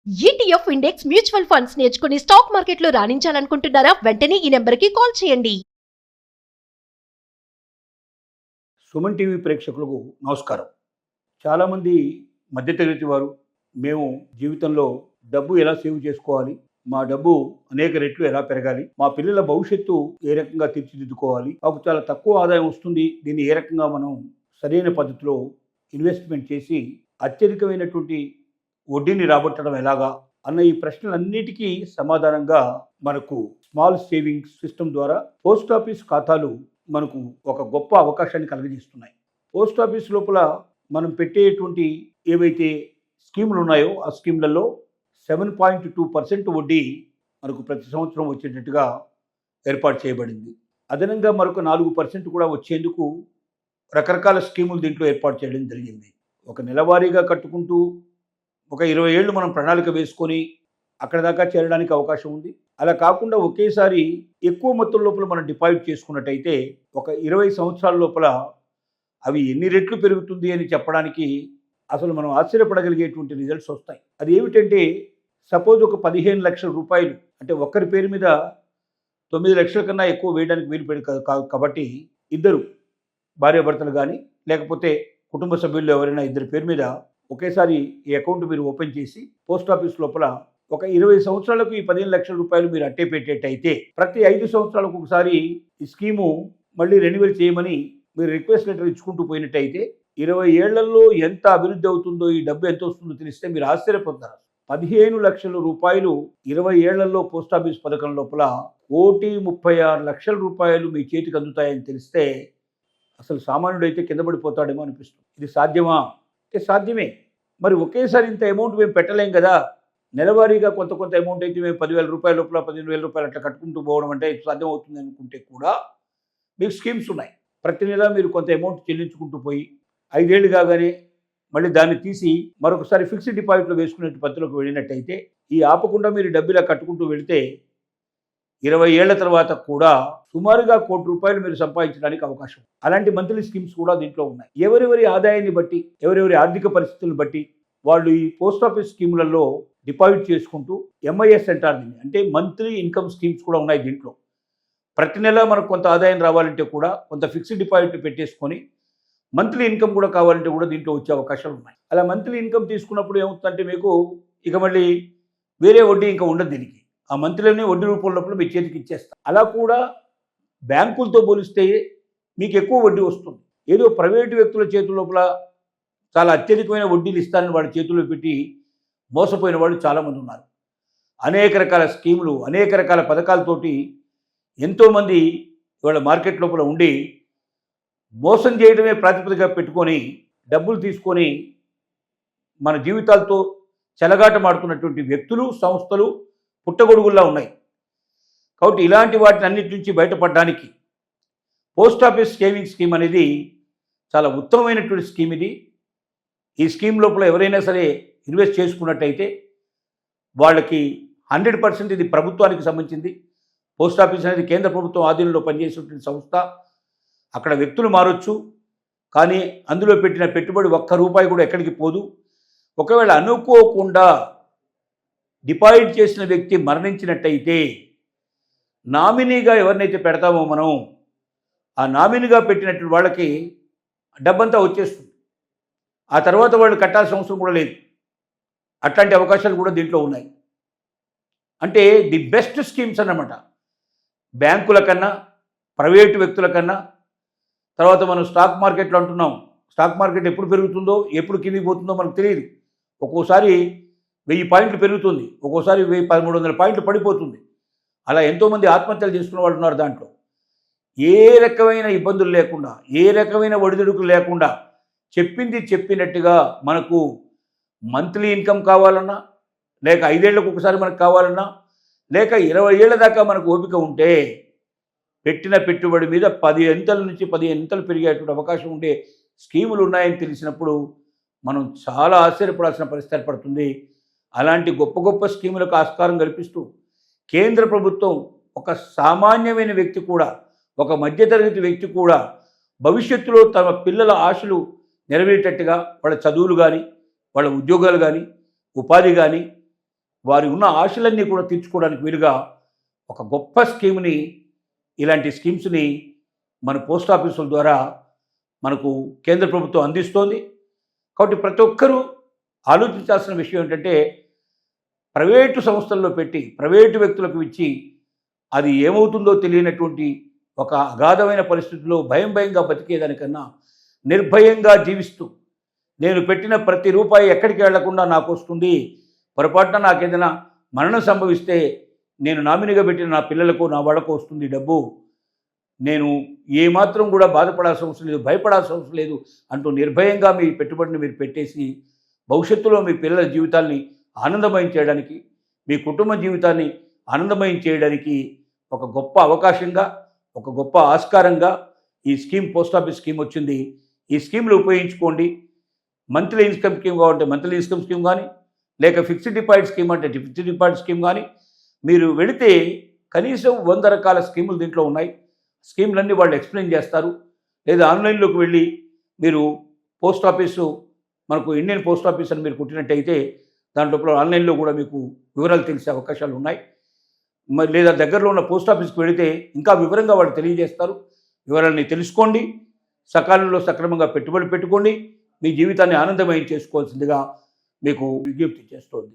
ETF index mutual funds నేర్చుకుని stock మార్కెట్లో రాణించాలనుకుంటున్నారా? వెంటనే ఈ నెంబర్కి కాల్ చేయండి. సుమన్ టీవీ ప్రేక్షకులకు నమస్కారం. చాలామంది మధ్యతరగతి వారు మేము జీవితంలో డబ్బు ఎలా సేవ్ చేసుకోవాలి, మా డబ్బు అనేక రెట్లు ఎలా పెరగాలి, మా పిల్లల భవిష్యత్తు ఏ రకంగా తీర్చిదిద్దుకోవాలి, మాకు చాలా తక్కువ ఆదాయం వస్తుంది, దీన్ని ఏ రకంగా మనం సరైన పద్ధతిలో ఇన్వెస్ట్మెంట్ చేసి అత్యధికమైనటువంటి వడ్డీని రాబట్టడం ఎలాగా అన్న ఈ ప్రశ్నలన్నిటికీ సమాధానంగా మనకు స్మాల్ సేవింగ్స్ సిస్టమ్ ద్వారా పోస్ట్ ఆఫీస్ ఖాతాలు మనకు ఒక గొప్ప అవకాశాన్ని కలుగజేస్తున్నాయి. పోస్ట్ ఆఫీస్ లోపల మనం పెట్టేటువంటి ఏవైతే స్కీములు ఉన్నాయో ఆ స్కీమ్లలో 7.2% వడ్డీ మనకు ప్రతి సంవత్సరం వచ్చేటట్టుగా ఏర్పాటు చేయబడింది. అదనంగా మరొక 4% కూడా వచ్చేందుకు రకరకాల స్కీములు దీంట్లో ఏర్పాటు చేయడం జరిగింది. ఒక నెలవారీగా కట్టుకుంటూ ఒక 20 ఏళ్ళు మనం ప్రణాళిక వేసుకొని అక్కడ దాకా చేరడానికి అవకాశం ఉంది. అలా కాకుండా ఒకేసారి ఎక్కువ మొత్తం లోపల మనం డిపాజిట్ చేసుకున్నట్టయితే ఒక 20 సంవత్సరాల లోపల అవి ఎన్ని రెట్లు పెరుగుతుంది అని చెప్పడానికి అసలు మనం ఆశ్చర్యపడగలిగేటువంటి రిజల్ట్స్ వస్తాయి. అది ఏమిటంటే సపోజ్ ఒక 15 లక్షల రూపాయలు అంటే ఒక్కరి పేరు మీద 9 లక్షల కన్నా ఎక్కువ వేయడానికి వీలు పడి కాబట్టి ఇద్దరు భార్యాభర్తలు కానీ లేకపోతే కుటుంబ సభ్యుల్లో ఎవరైనా ఇద్దరి పేరు మీద ఒకేసారి ఈ అకౌంట్ మీరు ఓపెన్ చేసి పోస్ట్ ఆఫీస్ లోపల ఒక 20 సంవత్సరాలకు ఈ 15 లక్షల రూపాయలు మీరు అట్టే పెట్టేటైతే ప్రతి 5 సంవత్సరాలకు ఒకసారి ఈ స్కీము మళ్ళీ రెన్యువల్ చేయమని మీరు రిక్వెస్ట్ లెటర్ ఇచ్చుకుంటూ పోయినట్టయితే 20 ఏళ్లలో ఎంత అభివృద్ధి అవుతుందో, ఈ డబ్బు ఎంత వస్తుందో తెలిస్తే మీరు ఆశ్చర్యపోతారు. 15 లక్షల రూపాయలు 20 ఏళ్లలో పోస్ట్ ఆఫీస్ పథకం లోపల 1,36,00,000 రూపాయలు మీ చేతికి అందుతాయని తెలిస్తే అసలు సామాన్యుడైతే కింద పడిపోతాడేమో అనిపిస్తుంది. ఇది సాధ్యమా అంటే సాధ్యమే. మరి ఒకేసారి ఇంత అమౌంట్ మేము పెట్టలేం కదా, నెలవారీగా కొంత అమౌంట్ అయితే మేము 10,000 రూపాయల లోపల 15,000 రూపాయలు అట్లా కట్టుకుంటూ పోవడం అంటే సాధ్యం అవుతుంది అనుకుంటే కూడా మీకు స్కీమ్స్ ఉన్నాయి. ప్రతి నెల మీరు కొంత అమౌంట్ చెల్లించుకుంటూ పోయి 5 ఏళ్ళు కాగానే మళ్ళీ దాన్ని తీసి మరొకసారి ఫిక్స్డ్ డిపాజిట్లో వేసుకునే పద్ధతిలోకి వెళ్ళినట్టయితే ఈ ఆపకుండా మీరు డబ్బు ఇలా కట్టుకుంటూ వెళితే 20 ఏళ్ల తర్వాత కూడా సుమారుగా ₹1,00,00,000 మీరు సంపాదించడానికి అవకాశం. అలాంటి మంత్లీ స్కీమ్స్ కూడా దీంట్లో ఉన్నాయి. ఎవరెవరి ఆదాయాన్ని బట్టి, ఎవరెవరి ఆర్థిక పరిస్థితులను బట్టి వాళ్ళు ఈ పోస్ట్ ఆఫీస్ స్కీములలో డిపాజిట్ చేసుకుంటూ ఎంఐఎస్ అంటారు దీన్ని, అంటే మంత్లీ ఇన్కమ్ స్కీమ్స్ కూడా ఉన్నాయి దీంట్లో. ప్రతి నెల మనకు కొంత ఆదాయం రావాలంటే కూడా కొంత ఫిక్స్డ్ డిపాజిట్ పెట్టేసుకొని మంత్లీ ఇన్కమ్ కూడా కావాలంటే కూడా దీంట్లో వచ్చే అవకాశాలు ఉన్నాయి. అలా మంత్లీ ఇన్కమ్ తీసుకున్నప్పుడు ఏమవుతుందంటే మీకు ఇక మళ్ళీ వేరే వడ్డీ ఇంకా ఉండదు దీనికి. ఆ మంత్లీలోనే వడ్డీ రూపం లోపల మీ చేతికి ఇచ్చేస్తాం. అలా కూడా బ్యాంకులతో పోలిస్తే మీకు ఎక్కువ వడ్డీ వస్తుంది. ఏదో ప్రైవేటు వ్యక్తుల చేతుల లోపల చాలా అత్యధికమైన వడ్డీలు ఇస్తారని వాళ్ళ చేతుల్లో పెట్టి మోసపోయిన వాళ్ళు చాలామంది ఉన్నారు. అనేక రకాల స్కీములు, అనేక రకాల పథకాలతోటి ఎంతోమంది ఇవాళ మార్కెట్ లోపల ఉండి మోసం చేయడమే ప్రాతిపదికగా పెట్టుకొని డబ్బులు తీసుకొని మన జీవితాలతో చెలగాటమాడుతున్నటువంటి వ్యక్తులు, సంస్థలు పుట్టగొడుగుల్లా ఉన్నాయి. కాబట్టి ఇలాంటి వాటిని అన్నిటి నుంచి బయటపడడానికి పోస్ట్ ఆఫీస్ సేవింగ్ స్కీమ్ అనేది చాలా ఉత్తమమైనటువంటి స్కీమ్ ఇది. ఈ స్కీమ్ లోపల ఎవరైనా సరే ఇన్వెస్ట్ చేసుకున్నట్టయితే వాళ్ళకి 100% ఇది ప్రభుత్వానికి సంబంధించింది. పోస్ట్ ఆఫీస్ అనేది కేంద్ర ప్రభుత్వం ఆధీనంలో పనిచేసేటువంటి సంస్థ. అక్కడ వ్యక్తులు మారొచ్చు, కానీ అందులో పెట్టిన పెట్టుబడి ₹1 కూడా ఎక్కడికి పోదు. ఒకవేళ అనుకోకుండా డిపాజిట్ చేసిన వ్యక్తి మరణించినట్టయితే నామినీగా ఎవరినైతే పెడతామో మనం ఆ నామినీగా పెట్టినట్టు వాళ్ళకి డబ్బంతా వచ్చేస్తుంది. ఆ తర్వాత వాళ్ళు కట్టాల్సిన అవసరం కూడా లేదు. అట్లాంటి అవకాశాలు కూడా దీంట్లో ఉన్నాయి. అంటే ది బెస్ట్ స్కీమ్స్ అన్నమాట. బ్యాంకుల కన్నా, ప్రైవేటు వ్యక్తుల కన్నా. తర్వాత మనం స్టాక్ మార్కెట్లో అంటున్నాం, స్టాక్ మార్కెట్ ఎప్పుడు పెరుగుతుందో ఎప్పుడు కిందికి పోతుందో మనకు తెలియదు. ఒక్కోసారి 1000 పాయింట్లు పెరుగుతుంది, ఒక్కోసారి 1300 పాయింట్లు పడిపోతుంది. అలా ఎంతోమంది ఆత్మహత్యలు చేసుకున్న వాళ్ళు ఉన్నారు. దాంట్లో ఏ రకమైన ఇబ్బందులు లేకుండా, ఏ రకమైన ఒడిదుడుకులు లేకుండా చెప్పింది చెప్పినట్టుగా మనకు మంత్లీ ఇన్కమ్ కావాలన్నా, లేక 5 ఏళ్లకు ఒకసారి మనకు కావాలన్నా, లేక 20 ఏళ్ల దాకా మనకు ఓపిక ఉంటే పెట్టిన పెట్టుబడి మీద 10 ఎంతల నుంచి 15 ఎంతలు పెరిగేటువంటి అవకాశం ఉండే స్కీములు ఉన్నాయని తెలిసినప్పుడు మనం చాలా ఆశ్చర్యపడాల్సిన పరిస్థితి ఏర్పడుతుంది. అలాంటి గొప్ప స్కీములకు ఆస్కారం కల్పిస్తూ కేంద్ర ప్రభుత్వం ఒక సామాన్యమైన వ్యక్తి కూడా, ఒక మధ్యతరగతి వ్యక్తి కూడా భవిష్యత్తులో తమ పిల్లల ఆశలు నెరవేరేటట్టుగా వాళ్ళ చదువులు కానీ, వాళ్ళ ఉద్యోగాలు కానీ, ఉపాధి కానీ వారి ఉన్న ఆశలన్నీ కూడా తీర్చుకోవడానికి వీలుగా ఒక గొప్ప స్కీమ్ని, ఇలాంటి స్కీమ్స్ని మన పోస్ట్ ఆఫీసుల ద్వారా మనకు కేంద్ర ప్రభుత్వం అందిస్తోంది. కాబట్టి ప్రతి ఒక్కరూ ఆలోచించాల్సిన విషయం ఏంటంటే, ప్రైవేటు సంస్థల్లో పెట్టి ప్రైవేటు వ్యక్తులకు ఇచ్చి అది ఏమవుతుందో తెలియనటువంటి ఒక అగాధమైన పరిస్థితుల్లో భయంగా బతికేదానికన్నా నిర్భయంగా జీవిస్తూ నేను పెట్టిన ప్రతి రూపాయి ఎక్కడికి వెళ్లకుండా నాకు వస్తుంది, పొరపాటున నాకేదైనా మరణం సంభవిస్తే నేను నామినీగా పెట్టిన నా పిల్లలకు నా వాళ్ళకు వస్తుంది డబ్బు, నేను ఏమాత్రం కూడా బాధపడాల్సిన అవసరం లేదు, భయపడాల్సిన అవసరం లేదు అంటూ నిర్భయంగా మీ పెట్టుబడిని మీరు పెట్టేసి భవిష్యత్తులో మీ పిల్లల జీవితాల్ని ఆనందమయం చేయడానికి, మీ కుటుంబ జీవితాన్ని ఆనందమయం చేయడానికి ఒక గొప్ప అవకాశంగా, ఒక గొప్ప ఆస్కారంగా ఈ స్కీమ్, పోస్ట్ ఆఫీస్ స్కీమ్ వచ్చింది. ఈ స్కీమ్లు ఉపయోగించుకోండి. మంత్లీ ఇన్కమ్ స్కీమ్ కావాలంటే మంత్లీ ఇన్కమ్ స్కీమ్ కానీ, లేక ఫిక్స్డ్ డిపాజిట్ స్కీమ్ అంటే ఫిక్స్డ్ డిపాజిట్ స్కీమ్ కానీ, మీరు వెళితే కనీసం 100 రకాల స్కీములు దీంట్లో ఉన్నాయి. స్కీమ్లన్నీ వాళ్ళు ఎక్స్ప్లెయిన్ చేస్తారు. లేదా ఆన్లైన్లోకి వెళ్ళి మీరు పోస్ట్ ఆఫీసు, మనకు ఇండియన్ పోస్ట్ ఆఫీస్ అని మీరు కుట్టినట్టయితే దాంట్లో ఆన్లైన్లో కూడా మీకు వివరాలు తెలిసే అవకాశాలు ఉన్నాయి. మరి లేదా దగ్గరలో ఉన్న పోస్ట్ ఆఫీస్కి వెళితే ఇంకా వివరంగా వాళ్ళు తెలియజేస్తారు. వివరాలని తెలుసుకోండి, సకాలంలో సక్రమంగా పెట్టుబడి పెట్టుకోండి, మీ జీవితాన్ని ఆనందమయం చేసుకోవాల్సిందిగా మీకు విజ్ఞప్తి చేస్తోంది.